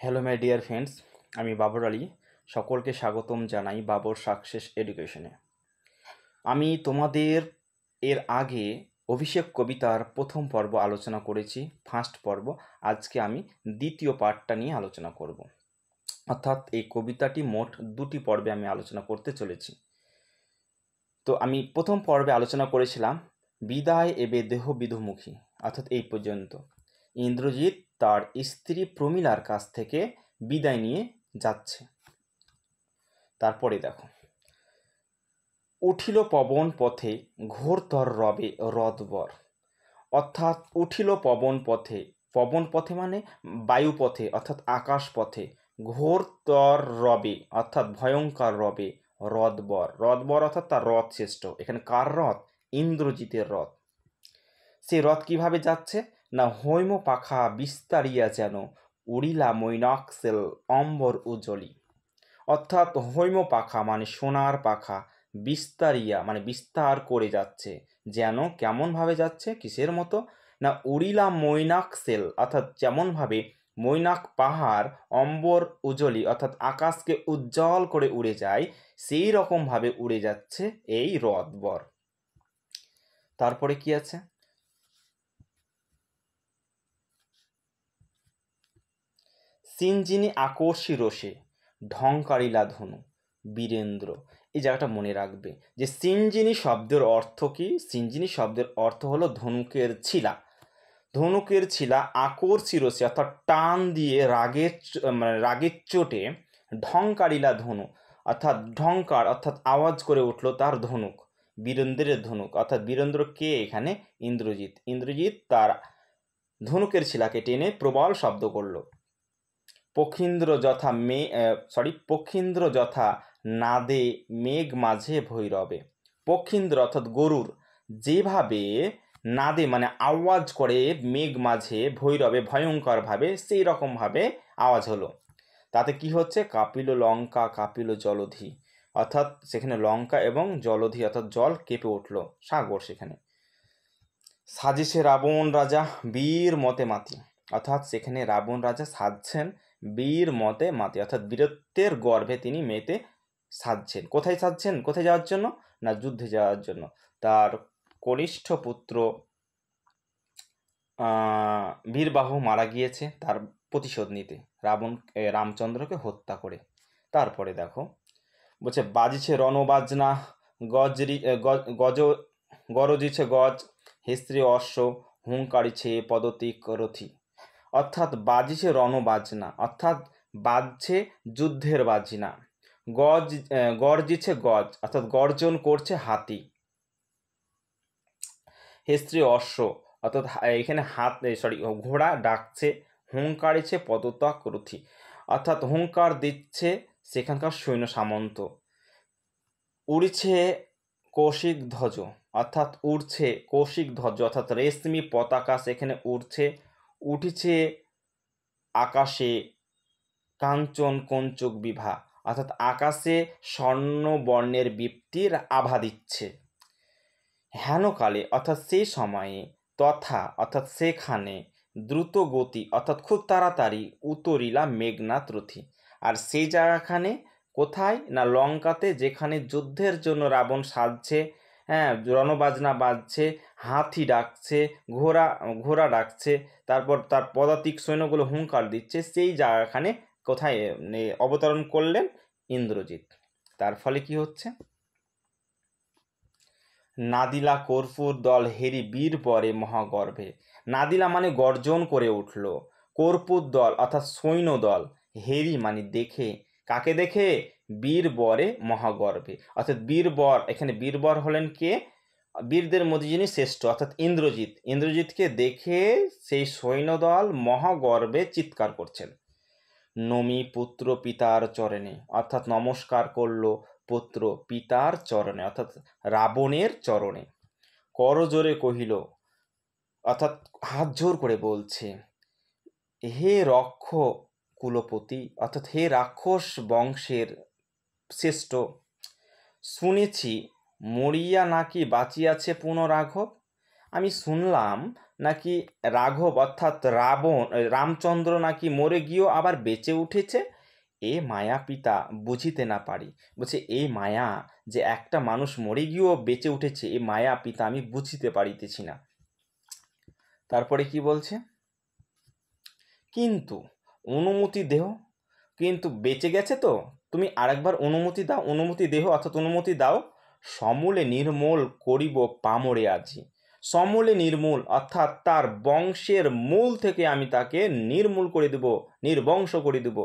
Hello my dear friends, আমি বাবর আলী। সকলকে স্বাগতম জানাই বাবর সাকসেস এডুকেশনে। আমি তোমাদের এর আগে অভিষেক কবিতার প্রথম পর্ব আলোচনা করেছি, ফার্স্ট পর্ব। আজকে আমি দ্বিতীয় পার্টটা নিয়ে আলোচনা করব। অর্থাৎ এই কবিতাটি মোট দুটি পর্বে আমি আলোচনা করতে চলেছি। তো আমি প্রথম পর্বে আলোচনা করেছিলাম বিদায় এবে দেহ বিধুমুখী, অর্থাৎ এই পর্যন্ত ইন্দ্রজিৎ তার স্ত্রী প্রমীলার কাছ থেকে বিদায় নিয়ে যাচ্ছে। তারপরে দেখো, উঠিল পবন পথে ঘোরতর রবে রদবর। অর্থাৎ উঠিল পবন পথে, পবন পথে মানে বায়ুপথে অর্থাৎ আকাশ পথে, ঘোরতর রবে অর্থাৎ ভয়ঙ্কর রবে রদবর। রদবর অর্থাৎ তার রথ শ্রেষ্ঠ। এখানে কার রথ? ইন্দ্রজিতের রথ। সে রথ কিভাবে যাচ্ছে না, হৈম পাখা বিস্তারিয়া যেন উড়িলা মৈনাকসেল অম্বর উজ্জ্বলী। অর্থাৎ হৈম পাখা মানে সোনার পাখা, বিস্তারিয়া মানে বিস্তার করে যাচ্ছে, যেন কেমনভাবে যাচ্ছে, কিসের মতো না উড়িলা মৈনাকসেল অর্থাৎ যেমনভাবে মৈনাক পাহাড় অম্বর উজ্জ্বলী অর্থাৎ আকাশকে উজ্জ্বল করে উড়ে যায়, সেই রকমভাবে উড়ে যাচ্ছে এই রথবর। তারপরে কি আছে, সিঞ্জিনী আকর্ষী রোষে ঢংকারিলা ধনু বীরেন্দ্র। এই জায়গাটা মনে রাখবে যে সিঞ্জিনী শব্দের অর্থ কি? সিঞ্জিনী শব্দের অর্থ হলো ধনুকের ছিলা। ধনুকের ছিলা আকর্ষী রোষে অর্থাৎ টান দিয়ে রাগের চোটে ঢংকারিলা ধনু অর্থাৎ ঢংকার অর্থাৎ আওয়াজ করে উঠল তার ধনুক, বীরেন্দ্রের ধনুক। অর্থাৎ বীরেন্দ্র কে এখানে? ইন্দ্রজিৎ। ইন্দ্রজিৎ তার ধনুকের ছিলাকে টেনে প্রবল শব্দ করল। পক্ষীন্দ্র যথা নাদে মেঘ মাঝে ভৈরবে। পক্ষীন্দ্র অর্থাৎ গরুর যেভাবে নাদে মানে আওয়াজ করে মেঘ মাঝে ভৈরবে ভয়ঙ্করভাবে, সেই রকমভাবে আওয়াজ হলো। তাতে কি হচ্ছে? কাপিল লঙ্কা কাপিল জলধি, অর্থাৎ সেখানে লঙ্কা এবং জলধি অর্থাৎ জল কেঁপে উঠল, সাগর সেখানে। সাজিছে রাবণ রাজা বীর মতে মাতি, অর্থাৎ সেখানে রাবণ রাজা সাজছেন বীর মতে মাতি অর্থাৎ বীরত্বের গর্ভে তিনি মেতে সাজছেন। কোথায় সাজছেন? কোথায় যাওয়ার জন্য? না যুদ্ধে যাওয়ার জন্য। তার কনিষ্ঠ পুত্র বীরবাহু মারা গিয়েছে তার প্রতিশোধ নিতে, রামচন্দ্রকে হত্যা করে। তারপরে দেখো বলছে বাজিছে রণবাজনা গরজিছে গজ হেস্ত্রী অশ্ব হুঙ্কারিছে পদতিক রথি। অর্থাৎ বাজিছে রণবাজনা অর্থাৎ বাজছে যুদ্ধের বাজনা, গর্জিছে গজ অর্থাৎ গর্জন করছে হাতি, হেস্ত্রী অশ্ব অর্থাৎ এখানে ঘোড়া ডাকছে, হুঙ্কারিছে পদতক রথি অর্থাৎ হুঙ্কার দিচ্ছে সেখানকার সৈন্য সামন্ত। উড়ছে কৌশিক ধ্বজ অর্থাৎ উড়ছে কৌশিক ধ্বজ অর্থাৎ রেশমি পতাকা সেখানে উড়ছে। উঠেছে আকাশে কাঞ্চন কঞ্চুক বিভা অর্থাৎ আকাশে স্বর্ণ বর্ণের বীপ্তির আভা দিচ্ছে। হেনকালে অর্থাৎ সেই সময়ে, তথা অর্থাৎ সেখানে, দ্রুত গতি অর্থাৎ খুব তাড়াতাড়ি উতরিলা মেঘনাথ রথি। আর সেই জায়গাখানে কোথায়? না লঙ্কাতে, যেখানে যুদ্ধের জন্য রাবণ সাজছে, হ্যাঁ, রণবাজনা বাজছে, হাতি ডাকছে, ঘোড়া ডাকছে, তারপর তার পদাতিক সৈন্যগুলো হুঙ্কার দিচ্ছে, সেই জায়গাখানে কোথায় অবতরণ করলেন? ইন্দ্রজিৎ। তার ফলে কি হচ্ছে? নাদিলা কর্পূর দল হেরি বীর বরে মহাগর্ভে। নাদিলা মানে গর্জন করে উঠল, কর্পূর দল অর্থাৎ সৈন্য দল, হেরি মানে দেখে, কাকে দেখে? বীর বরে মহাগর্ভে অর্থাৎ বীরবর। এখানে বীরবর হলেন কে? বীরদের মধ্যে যিনি শ্রেষ্ঠ অর্থাৎ ইন্দ্রজিৎ। ইন্দ্রজিৎকে দেখে সেই সৈন্যদল মহাগর্বে চিৎকার করছেন। নমি পুত্র পিতার চরণে অর্থাৎ নমস্কার করল পুত্র পিতার চরণে অর্থাৎ রাবণের চরণে। করজোরে কহিল অর্থাৎ হাত জোর করে বলছে, হে রক্ষ কুলপতি অর্থাৎ হে রাক্ষস বংশের শ্রেষ্ঠ, শুনেছি মরিয়া নাকি বাঁচিয়াছে পুনরাঘব। আমি শুনলাম নাকি রাঘব অর্থাৎ রামচন্দ্র নাকি মরে গিয়েও আবার বেঁচে উঠেছে, এ মায়া পিতা বুঝিতে না পারি। বলছে এই মায়া, যে একটা মানুষ মরে গিয়েও বেঁচে উঠেছে, এই মায়া পিতা আমি বুঝিতে পারিতেছি না। তারপরে কি বলছে, কিন্তু অনুমতি দেহ, কিন্তু বেঁচে গেছে তো, তুমি আরেকবার অনুমতি দাও, অনুমতি দেহ অর্থাৎ অনুমতি দাও, সমূলে নির্মূল করিব পামরে আজি। সমূলে নির্মূল অর্থাৎ তার বংশের মূল থেকে আমি তাকে নির্মূল করে দেব, নির্বংশ করে দেব,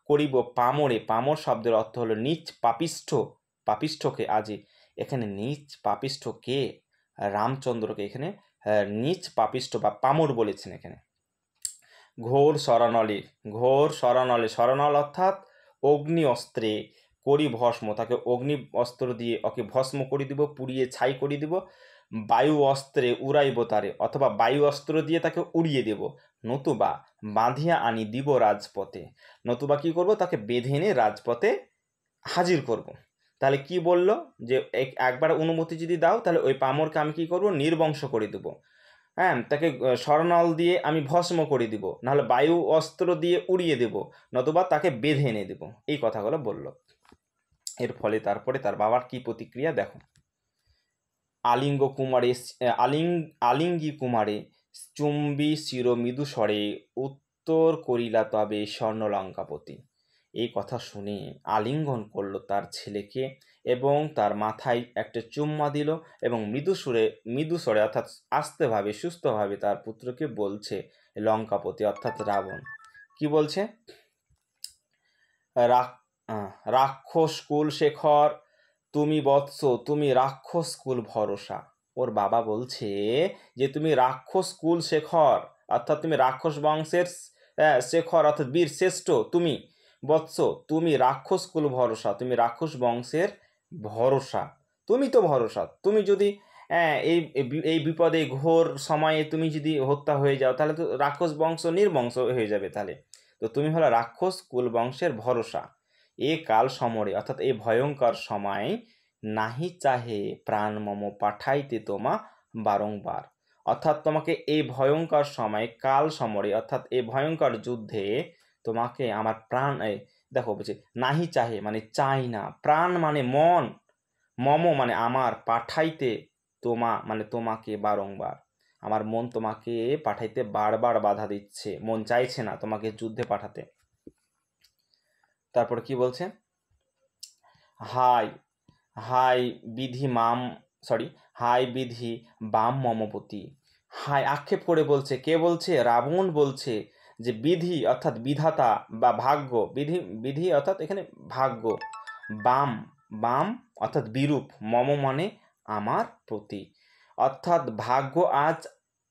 করিব পামরে। পামর শব্দের অর্থ হলো নীচ পাপিষ্ঠ, পাপিষ্ঠকে আজি। এখানে নীচ পাপিষ্ঠ কে? রামচন্দ্রকে এখানে নীচ পাপিষ্ঠ বা পামর বলেছেন এখানে। ঘোর শরণলে, ঘোর শরণলে, শরণল অর্থাৎ অগ্নি অস্ত্রে করি ভস্ম, তাকে অগ্নি অস্ত্র দিয়ে ওকে ভস্ম করে দিব, পুড়িয়ে ছাই করে দিব। বায়ু অস্ত্রে উড়াইব তারে, অথবা বায়ু অস্ত্র দিয়ে তাকে উড়িয়ে দেব। নতুবা বাঁধিয়া আনি দিব রাজপথে, নতুবা কি করব, তাকে বেঁধে এনে রাজপথে হাজির করব। তাহলে কি বলল, যে একবার অনুমতি যদি দাও তাহলে ওই পামরকে আমি কি করব, নির্বংশ করে দেব। হ্যাঁ, তাকে শরণল দিয়ে আমি ভস্ম করে দিব, নাহলে বায়ু অস্ত্র দিয়ে উড়িয়ে দেব, নতুবা তাকে বেঁধে এনে দেব। এই কথাগুলো বলল। এর ফলে তারপরে তার বাবার কি প্রতিক্রিয়া দেখো। আলিঙ্গি কুমারে চুম্বি শির মৃদু স্বরে উত্তর করিলা তবে স্বর্ণলঙ্কাপতি। এই কথা শুনে আলিঙ্গন করলো তার ছেলেকে এবং তার মাথায় একটা চুম্মা দিল এবং মৃদু স্বরে অর্থাৎ আস্তেভাবে সুস্থভাবে তার পুত্রকে বলছে লঙ্কাপতি অর্থাৎ রাবণ। কি বলছে, রাক্ষস কুল শেখর তুমি বৎস, তুমি রাক্ষস কুল ভরসা। ওর বাবা বলছে যে তুমি রাক্ষস কুল শেখর অর্থাৎ তুমি রাক্ষস বংশের শেখর অর্থাৎ বীর শ্রেষ্ঠ, তুমি বৎস, তুমি রাক্ষস কুল ভরসা, তুমি রাক্ষস বংশের ভরসা, তুমি তো ভরসা। তুমি যদি এই এই বিপদে ঘোর সময়ে তুমি যদি হত্যা হয়ে যাও তাহলে তো রাক্ষস বংশ নির্বংশ হয়ে যাবে। তাহলে তো তুমি হলো রাক্ষস কুল বংশের ভরসা। এ কাল সমরে অর্থাৎ এই ভয়ঙ্কর সময় নাহি চাহে প্রাণ মম পাঠাইতে তোমা বারংবার। অর্থাৎ তোমাকে এই ভয়ঙ্কর সময় কাল সমরে অর্থাৎ এই ভয়ঙ্কর যুদ্ধে তোমাকে আমার প্রাণ, দেখো বলছে নাহি চাহে মানে চাই না, প্রাণ মানে মন, মম মানে আমার, পাঠাইতে তোমা মানে তোমাকে বারংবার, আমার মন তোমাকে পাঠাইতে বারবার বাধা দিচ্ছে, মন চাইছে না তোমাকে যুদ্ধে পাঠাতে। তারপর কি বলছে, হাই হাই বিধি হাই বিধি বাম মমপতি। হাই আক্ষেপ করে বলছে, কে বলছে, রাবণ বলছে যে বিধি অর্থাৎ বিধাতা বা ভাগ্য, বিধি অর্থাৎ এখানে ভাগ্য, বাম অর্থাৎ বিরূপ, মম মানে আমার প্রতি, অর্থাৎ ভাগ্য আজ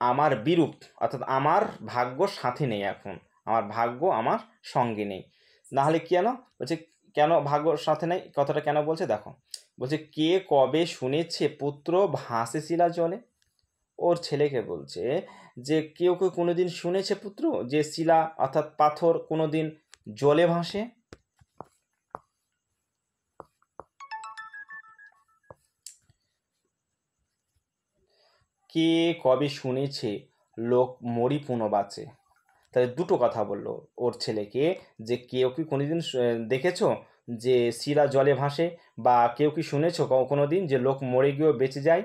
আমার বিরূপ, অর্থাৎ আমার ভাগ্য সাথে নেই, এখন আমার ভাগ্য আমার সঙ্গে নেই। নাহলে কেন বলছে, কেন ভাগ্য সাথে নেই, কথাটা কেন বলছে দেখো। বলছে কে কবে শুনেছে পুত্র ভাসে শিলা জলে। ওর ছেলেকে বলছে যে কেউ কোনোদিন শুনেছে পুত্র যে শিলা অর্থাৎ পাথর কোনোদিন জলে ভাসে। কে কবে শুনেছে লোক মরি পুনঃ বাঁচে। তাহলে দুটো কথা বললো ওর ছেলেকে, যে কেউ কি কোনোদিন দেখেছো যে শিলা জলে ভাসে, বা কেউ কি শুনেছো কোনো দিন যে লোক মরে গিয়েও বেঁচে যায়।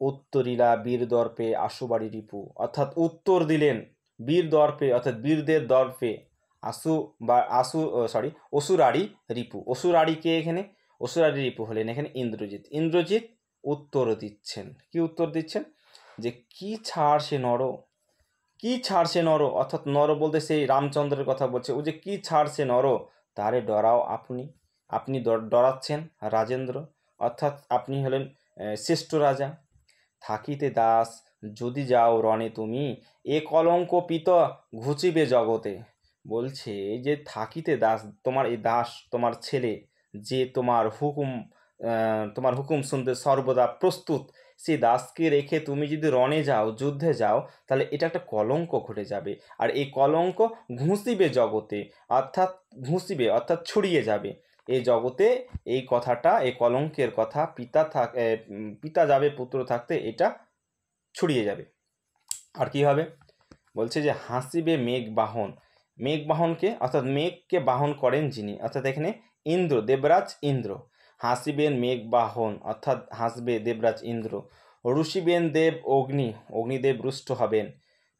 উত্তরিলা বীর দর্পে আশুবাড়ি রিপু, অর্থাৎ উত্তর দিলেন বীর দর্পে অর্থাৎ বীরদের দর্পে অসুরারি রিপু। অসুরারি কে এখানে, অসুরারি রিপু হলেন এখানে ইন্দ্রজিৎ উত্তর দিচ্ছেন। কি উত্তর দিচ্ছেন, যে কি ছাড় সে নর, কি ছাড় সে নর, অর্থাৎ নর বলতে সেই রামচন্দ্রের কথা বলছে। ও যে কি ছাড় সে নর, তারে ডরাও আপনি ডরাচ্ছেন রাজেন্দ্র, অর্থাৎ আপনি হলেন শ্রেষ্ঠ রাজা। থাকিতে দাস যদি যাও রণে তুমি, এ কলঙ্ক পিত ঘুচিবে জগতে। বলছে যে থাকিতে দাস, তোমার এই দাস তোমার ছেলে যে তোমার হুকুম শুনতে সর্বদা প্রস্তুত, সেই দাসকে রেখে তুমি যদি রণে যাও, যুদ্ধে যাও, তাহলে এটা একটা কলঙ্ক ঘটে যাবে। আর এই কলঙ্ক ঘুষিবে জগতে, অর্থাৎ ছড়িয়ে যাবে এই জগতে। এই কথাটা, এই কলঙ্কের কথা পিতা যাবে পুত্র থাকতে এটা ছড়িয়ে যাবে। আর কি হবে বলছে যে হাসিবে মেঘ বাহন, মেঘ বাহনকে অর্থাৎ মেঘকে বাহন করেন যিনি, অর্থাৎ এখানে ইন্দ্র, দেবরাজ ইন্দ্র। হাসিবেন মেঘ বাহন অর্থাৎ হাসবে দেবরাজ ইন্দ্র। ঋষিবেন দেব অগ্নি, অগ্নিদেব রুষ্ট হবেন।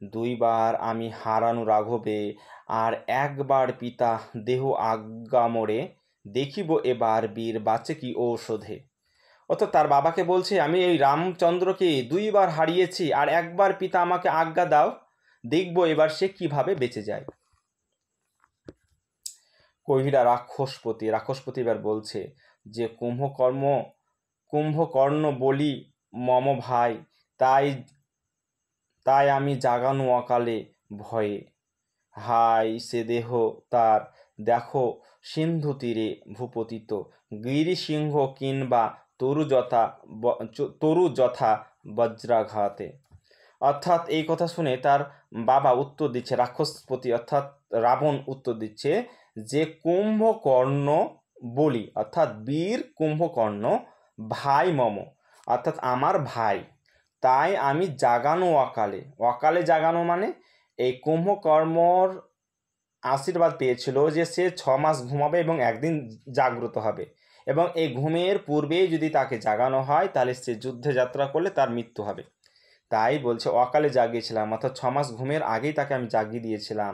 দুইবার আমি হারানো রাঘবে, আর একবার পিতা দেহ আজ্ঞা মোরে, দেখিব এবার বীর বাঁচে কি ঔষধে। অর্থাৎ তার বাবাকে বলছে আমি এই রামচন্দ্রকে দুইবার হারিয়েছি, আর একবার পিতা আমাকে আজ্ঞা দাও, দেখব এবার সে কিভাবে বেঁচে যায়। কহিরা রাক্ষসপতি, রাক্ষসপতি এবার বলছে যে কুম্ভকর্ণ বলি মম ভাই, তাই তাই আমি জাগানো অকালে ভয়ে। হাই সে দেহ তার, দেখো সিন্ধু তীরে ভূপতিত, গিরিসিংহ কিংবা তরু যথা বজ্রাঘাতে। অর্থাৎ এই কথা শুনে তার বাবা উত্তর দিচ্ছে, রাক্ষসপতি অর্থাৎ রাবণ উত্তর দিচ্ছে যে কুম্ভকর্ণ বলি অর্থাৎ বীর কুম্ভকর্ণ ভাই মম অর্থাৎ আমার ভাই, তাই আমি জাগানো অকালে, অকালে জাগানো মানে এই কুম্ভকর্ণর আশীর্বাদ পেয়েছিল যে সে 6 মাস ঘুমাবে এবং একদিন জাগ্রত হবে, এবং এই ঘুমের পূর্বেই যদি তাকে জাগানো হয় তাহলে সে যুদ্ধে যাত্রা করলে তার মৃত্যু হবে। তাই বলছে অকালে জাগিয়েছিলাম, অর্থাৎ 6 মাস ঘুমের আগেই তাকে আমি জাগিয়ে দিয়েছিলাম।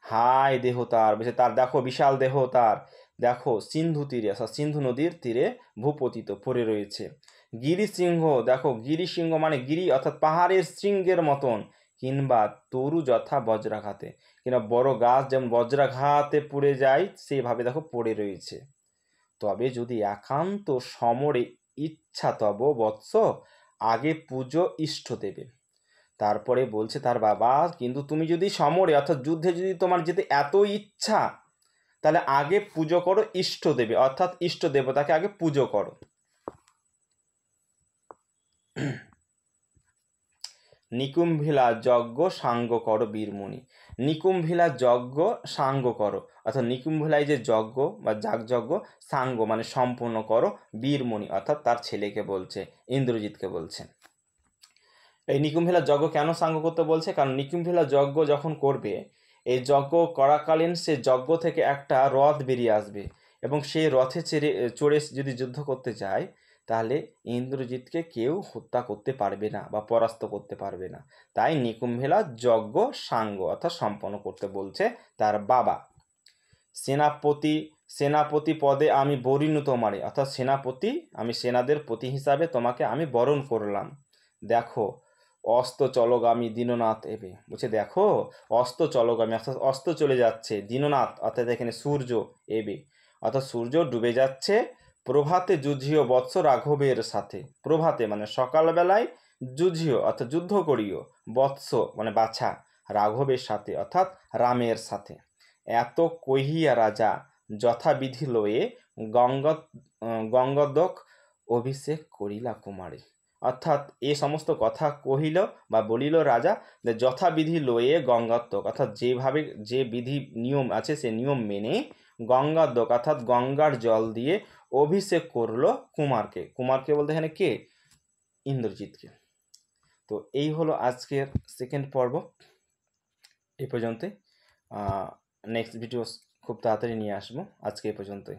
হায় দেহ তার, বলছে তার দেখো বিশাল দেহ তার, দেখো সিন্ধু তীরে অর্থাৎ সিন্ধু নদীর তীরে ভূপতিত পড়ে রয়েছে। গিরিসিংহ, দেখো গিরিসিংহ মানে গিরি অর্থাৎ পাহাড়ের শৃঙ্গের মতন, কিংবা তরু যথা বজ্রাঘাতে, কিংবা বড় গাছ যেমন বজ্রাঘাতে পড়ে যায় সেভাবে দেখো পড়ে রয়েছে। তবে যদি একান্ত সমরে ইচ্ছা তব বৎস, আগে পুজো ইষ্ট দেবে। তারপরে বলছে তার বাবা কিন্তু তুমি যদি সমরে অর্থাৎ যুদ্ধে যদি তোমার যেতে এত ইচ্ছা, তাহলে আগে পুজো করো ইষ্ট দেবে অর্থাৎ ইষ্ট দেবতাকে আগে পুজো করো। নিকুম্ভিলা যজ্ঞ সাঙ্গ করো বীরমণি, নিকুম্ভিলা যজ্ঞ সাঙ্গ করো অর্থাৎ নিকুম্ভিলায় যে যজ্ঞ বা যাগযজ্ঞ সাঙ্গ মানে সম্পূর্ণ করো বীরমণি অর্থাৎ তার ছেলেকে বলছে, ইন্দ্রজিৎকে বলছে। এই নিকুম্ভিলা যজ্ঞ কেন সাঙ্গ করতে বলছে, কারণ নিকুম্ভিলা যজ্ঞ যখন করবে, এই যজ্ঞ করাকালীন সে যজ্ঞ থেকে একটা রথ বেরিয়ে আসবে, এবং সেই রথে চড়ে যদি যুদ্ধ করতে যায় তাহলে ইন্দ্রজিৎকে কেউ হত্যা করতে পারবে না বা পরাস্ত করতে পারবে না। তাই নিকুম্ভিলা যজ্ঞ সাঙ্গ অর্থাৎ সম্পন্ন করতে বলছে তার বাবা। সেনাপতি পদে আমি বরিণু তোমারে, অর্থাৎ সেনাপতি, আমি সেনাদের পতি হিসাবে তোমাকে আমি বরণ করলাম। দেখো অস্ত চলগামী দীননাথ এবে, বলছে দেখো অস্ত চলগামী অর্থাৎ অস্ত চলে যাচ্ছে, দীননাথ অর্থাৎ এখানে সূর্য এবে অর্থাৎ সূর্য ডুবে যাচ্ছে। প্রভাতে যুঝিও বৎস রাঘবের সাথে, প্রভাতে মানে সকালবেলায়, যুঝিও অর্থাৎ যুদ্ধ করিও, বৎস মানে বাছা, রাঘবের সাথে অর্থাৎ রামের সাথে। এত কহিয়া রাজা যথাবিধি লয়ে গঙ্গদক অভিষেক করিলা কুমারী, অর্থাৎ এ সমস্ত কথা কহিল বা বলিল রাজা যে যথাবিধি লয়ে গঙ্গাত্মক অর্থাৎ যেভাবে যে বিধি নিয়ম আছে সে নিয়ম মেনে গঙ্গাদ্বক অর্থাৎ গঙ্গার জল দিয়ে অভিষেক করলো কুমারকে, কুমারকে বলতে এখানে কে, ইন্দ্রজিৎকে। তো এই হলো আজকের সেকেন্ড পর্ব, এই পর্যন্তই। নেক্সট ভিডিও খুব তাড়াতাড়ি নিয়ে আসবো, আজকে এই পর্যন্তই।